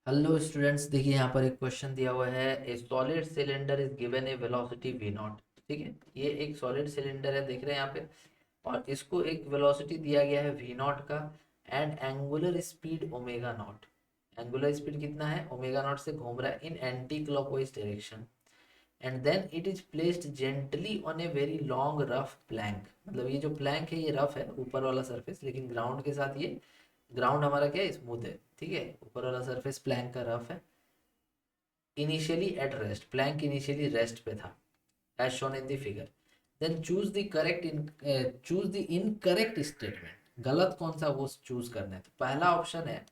Hello students, देखिए यहाँ पर एक क्वेश्चन दिया हुआ है। A solid cylinder is given a velocity v naught. ठीक है, ये एक सॉलिड सिलेंडर है, देख रहे हैं यहाँ पे। और इसको एक वेलोसिटी दिया गया है वी नॉट का, and angular speed omega naught. Angular speed कितना है? ओमेगा नॉट से घूम रहा है in anti clockwise direction. And then it is placed gently on a very long rough plank. मतलब ये जो प्लैंक है ये रफ है, ऊपर वाला सरफेस, लेकिन ग्राउंड के साथ ये ग्राउंड हमारा क्या है? स्मूथ है। ठीक है, ऊपर वाला सरफेस प्लैंक का रफ है। Initially at rest, plank initially rest पे था, as shown in the figure. Then choose the incorrect statement. गलत कौन सा वो चूज करना है। तो पहला ऑप्शन है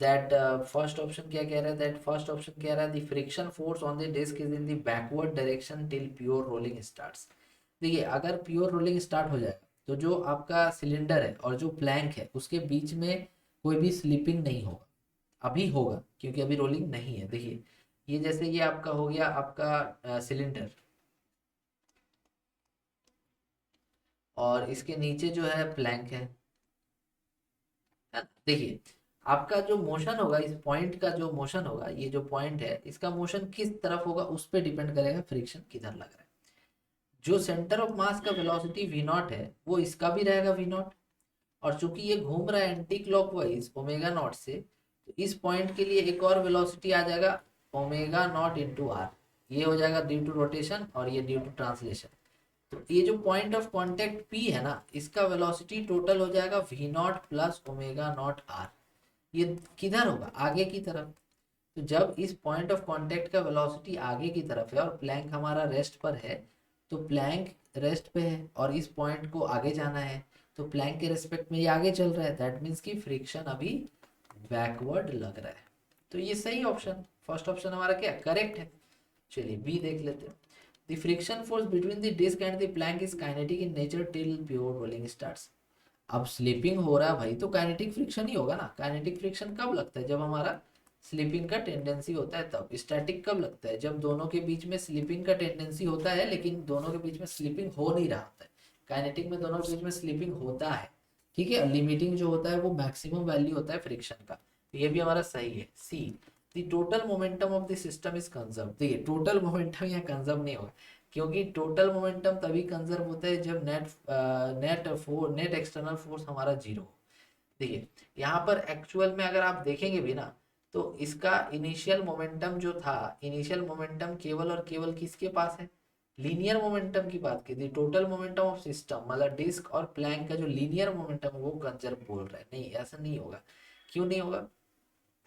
दैट फर्स्ट ऑप्शन क्या कह रहा है? दैट फर्स्ट ऑप्शन कह रहा है the friction force on the disc is in the backward direction till pure rolling starts. देखिए, अगर प्योर रोलिंग स्टार्ट हो जाएगा तो जो आपका सिलेंडर है और जो प्लैंक है उसके बीच में कोई भी स्लिपिंग नहीं होगा। अभी होगा क्योंकि अभी रोलिंग नहीं है। देखिए, ये जैसे ये आपका हो गया आपका सिलेंडर, और इसके नीचे जो है प्लैंक है ना? देखिए, आपका जो मोशन होगा, इस पॉइंट का जो मोशन होगा, ये जो पॉइंट है इसका मोशन किस तरफ होगा उस पर डिपेंड करेगा फ्रिक्शन किधर लग रहा है। जो सेंटर ऑफ मास का वेलोसिटी वी नॉट है वो इसका भी रहेगा वी नॉट। और चूंकि ये घूम रहा है एंटी क्लॉकवाइज ओमेगा नॉट से, तो इस पॉइंट के लिए एक और वेलोसिटी आ जाएगा ओमेगा नॉट इंटू आर। ये हो जाएगा ड्यू टू रोटेशन और ये ड्यू टू ट्रांसलेशन। तो ये जो पॉइंट ऑफ कांटेक्ट पी है ना, इसका वेलोसिटी टोटल हो जाएगा v naught plus omega naught r. ये किधर होगा? आगे की तरफ। तो जब इस पॉइंट ऑफ कांटेक्ट का वेलोसिटी आगे की तरफ है और प्लैंक हमारा रेस्ट पर है, तो प्लैंक रेस्ट पे है और इस पॉइंट को आगे जाना है, तो प्लैंक के रिस्पेक्ट में ये आगे चल रहा है। दैट मीन्स कि फ्रिक्शन अभी बैकवर्ड लग रहा है। तो ये सही ऑप्शन, फर्स्ट ऑप्शन हमारा क्या करेक्ट है। चलिए बी देख लेते हैं। The friction force between the disc and the plank is kinetic in nature till pure rolling starts. अब स्लिपिंग हो रहा है भाई, तो काइनेटिक फ्रिक्शन ही होगा ना। काइनेटिक फ्रिक्शन कब लगता है? जब हमारा स्लिपिंग का टेंडेंसी होता है तब। स्टैटिक कब लगता है? जब दोनों के बीच में स्लिपिंग का टेंडेंसी होता है लेकिन दोनों के बीच में स्लिपिंग हो नहीं रहा होता है। काइनेटिक में दोनों के बीच में स्लिपिंग होता है। ठीक है, लिमिटिंग जो होता है वो मैक्सिमम वैल्यू होता है फ्रिक्शन का। तो ये भी हमारा सही है, C. The total momentum of the system is conserve. देखिए, टोटल मोमेंटम यहाँ कंजर्व नहीं होगा, क्योंकि टोटल मोमेंटम तभी कंजर्व होता है जब नेट एक्सटर्नल फोर्स हमारा जीरो हो। देखिए, यहाँ पर एक्चुअल में अगर आप देखेंगे भी ना, तो इसका इनिशियल मोमेंटम जो था, इनिशियल मोमेंटम केवल और केवल किसके पास है? लीनियर मोमेंटम की बात की थी। टोटल मोमेंटम ऑफ सिस्टम मतलब डिस्क और प्लैंक का जो लीनियर मोमेंटम है वो कंजर्व बोल रहा है। नहीं, ऐसा नहीं होगा। क्यों नहीं होगा?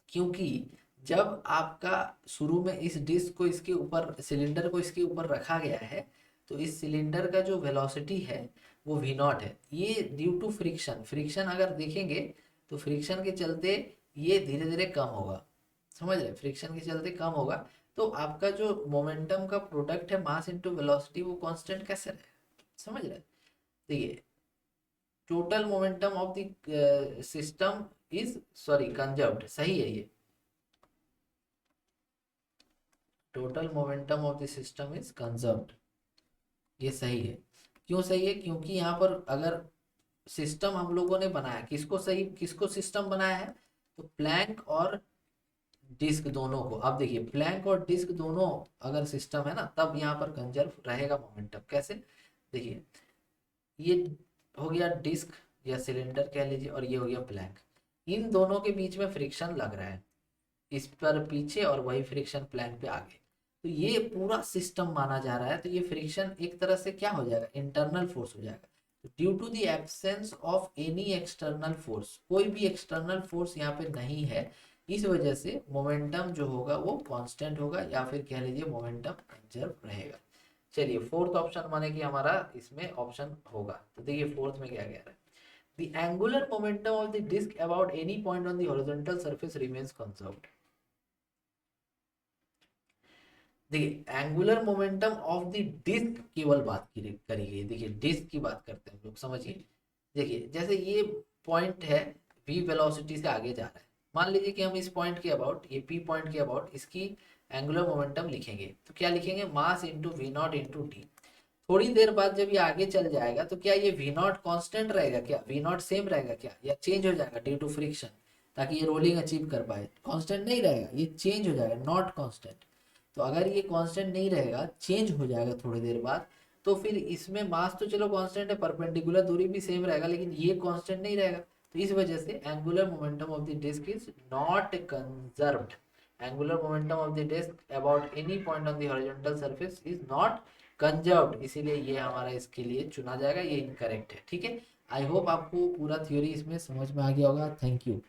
क्योंकि जब आपका शुरू में इस डिस्क को इसके ऊपर, सिलेंडर को इसके ऊपर रखा गया है, तो इस सिलेंडर का जो वेलोसिटी है वो वी नॉट है। ये ड्यू टू फ्रिक्शन, फ्रिक्शन अगर देखेंगे तो फ्रिक्शन के चलते ये धीरे धीरे कम होगा। समझ रहे? फ्रिक्शन के चलते कम होगा। तो आपका जो मोमेंटम का प्रोडक्ट है मास इनटू वेलोसिटी, वो कांस्टेंट कैसे रहेगा? समझ रहे? देखिए, total momentum of the system is, sorry, conserved, सही है ये। Total momentum of the system is conserved, ये सही है। क्यों सही है? क्योंकि यहाँ पर अगर सिस्टम हम लोगों ने बनाया, किसको सही, किसको सिस्टम बनाया है? तो प्लैंक और डिस्क दोनों को। अब देखिए, प्लैंक और डिस्क दोनों अगर सिस्टम है ना, तब यहाँ पर कंजर्व रहेगा मोमेंटम। कैसे? देखिए, ये हो गया डिस्क या सिलेंडर कह लीजिए, और ये हो गया प्लैंक। इन दोनों के बीच में फ्रिक्शन लग रहा है, इस पर पीछे और वही फ्रिक्शन प्लैंक पे आगे। तो ये पूरा सिस्टम माना जा रहा है। तो ये फ्रिक्शन एक तरह से क्या हो जाएगा? इंटरनल फोर्स हो जाएगा। Due to the absence of any external force, कोई भी एक्सटर्नल फोर्स यहाँ पे नहीं है, इस वजह से मोमेंटम जो होगा वो कांस्टेंट होगा, या फिर कह लीजिए मोमेंटम कंजर्व रहेगा। चलिए, फोर्थ ऑप्शन माने कि हमारा इसमें ऑप्शन होगा। तो देखिए फोर्थ में क्या कह रहा है। The angular momentum of the disk about any point on the horizontal surface remains conserved। देखिए, angular momentum of the disc केवल बात करी गई। देखिए, डिस्क की बात करते हैं हम लोग, समझिए। देखिए, जैसे ये पॉइंट है, v वेलोसिटी से आगे जा रहा है। मान लीजिए कि हम इस पॉइंट के अबाउट, ये p पॉइंट के अबाउट इसकी एंगुलर मोमेंटम लिखेंगे, तो क्या लिखेंगे? Mass into v naught into t. थोड़ी देर बाद जब ये आगे चल जाएगा तो क्या ये वी नॉट कॉन्स्टेंट रहेगा? क्या वी नॉट सेम रहेगा क्या, या चेंज हो जाएगा ड्यू टू फ्रिक्शन? ताकि ये रोलिंग अचीव कर पाए। कांस्टेंट नहीं रहेगा, ये चेंज हो जाएगा, नॉट कांस्टेंट। तो अगर ये कांस्टेंट नहीं रहेगा, चेंज हो जाएगा थोड़ी देर बाद, तो फिर इसमें मास तो चलो कांस्टेंट है, परपेंडिकुलर दूरी भी सेम रहेगा, लेकिन ये कांस्टेंट नहीं रहेगा। तो इस वजह से angular momentum of the disc is not conserved. Angular momentum of the disc about any point on the horizontal surface is not conserved, इसीलिए ये हमारा इसके लिए चुना जाएगा, ये इनकरेक्ट है। ठीक है, आई होप आपको पूरा थ्योरी इसमें समझ में आ गया होगा। Thank you.